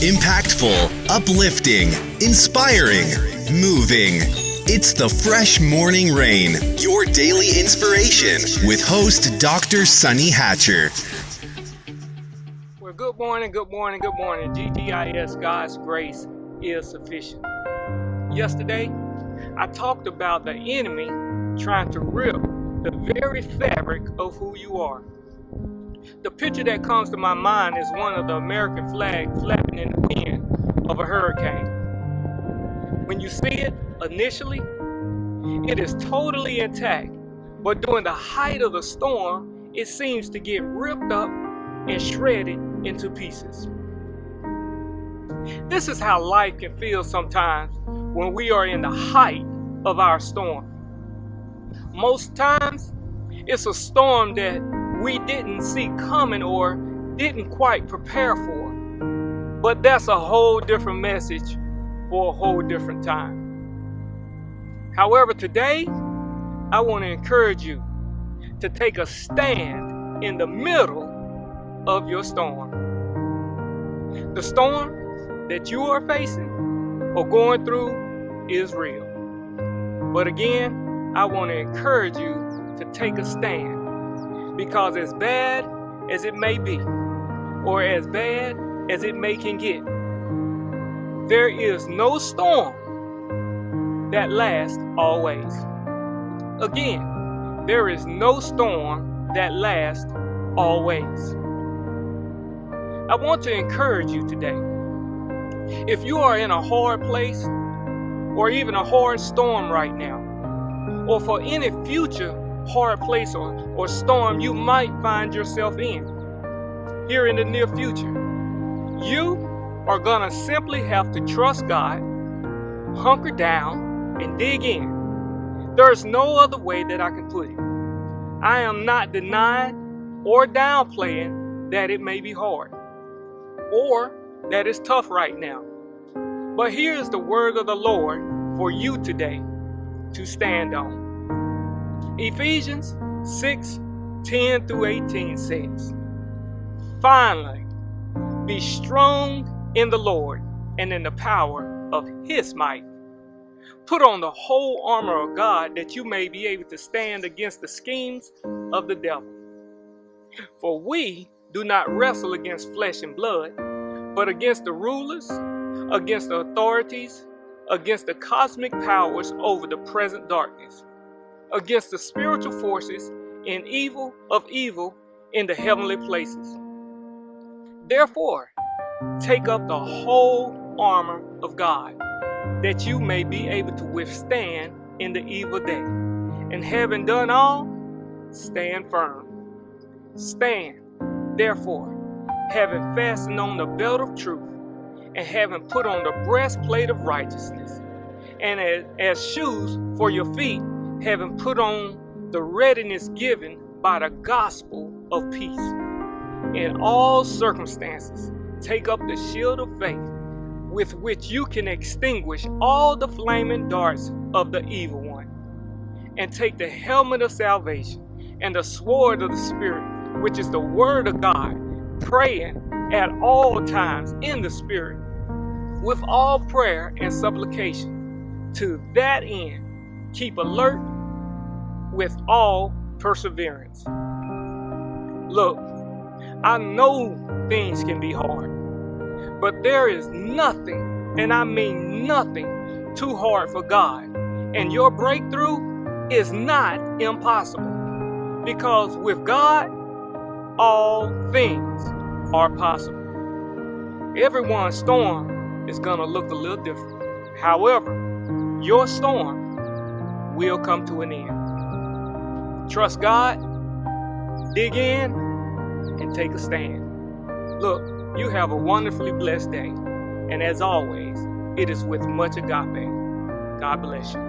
Impactful, uplifting, inspiring, moving. It's the Fresh Morning Rain, your daily inspiration with host Dr. Sunny Hatcher. Well, good morning. GGIS, God's grace is sufficient. Yesterday, I talked about the enemy trying to rip the very fabric of who you are. The picture that comes to my mind is one of the American flag flapping in the wind of a hurricane. When you see it initially, it is totally intact, but during the height of the storm, it seems to get ripped up and shredded into pieces. This is how life can feel sometimes when we are in the height of our storm. Most times, it's a storm that we didn't see coming or didn't quite prepare for. But that's a whole different message for a whole different time. However, today, I want to encourage you to take a stand in the middle of your storm. The storm that you are facing or going through is real. But again, I want to encourage you to take a stand. Because as bad as it may be, or as bad as it may can get, there is no storm that lasts always. Again, there is no storm that lasts always. I want to encourage you today. If you are in a hard place, or even a hard storm right now, or for any future hard place or storm you might find yourself in here in the near future, you are gonna simply have to trust God, hunker down, and dig in. There's no other way that I can put it. I am not denying or downplaying that it may be hard or that it's tough right now. But here's the word of the Lord for you today to stand on. Ephesians 6:10 through 18 says, "Finally, be strong in the Lord and in the power of His might. Put on the whole armor of God that you may be able to stand against the schemes of the devil. For we do not wrestle against flesh and blood, but against the rulers, against the authorities, against the cosmic powers over the present darkness, against the spiritual forces in evil in the heavenly places. Therefore, take up the whole armor of God, that you may be able to withstand in the evil day. And having done all, stand firm. Stand, therefore, having fastened on the belt of truth, and having put on the breastplate of righteousness, and as shoes for your feet, having put on the readiness given by the gospel of peace. In all circumstances, take up the shield of faith, with which you can extinguish all the flaming darts of the evil one. And take the helmet of salvation and the sword of the Spirit, which is the word of God, praying at all times in the Spirit, with all prayer and supplication. To that end, keep alert with all perseverance." Look, I know things can be hard, but there is nothing, and I mean nothing, too hard for God. And your breakthrough is not impossible, because with God, all things are possible. Everyone's storm is gonna look a little different. However, your storm will come to an end. Trust God, dig in, and take a stand. Look, you have a wonderfully blessed day. And as always, it is with much agape. God bless you.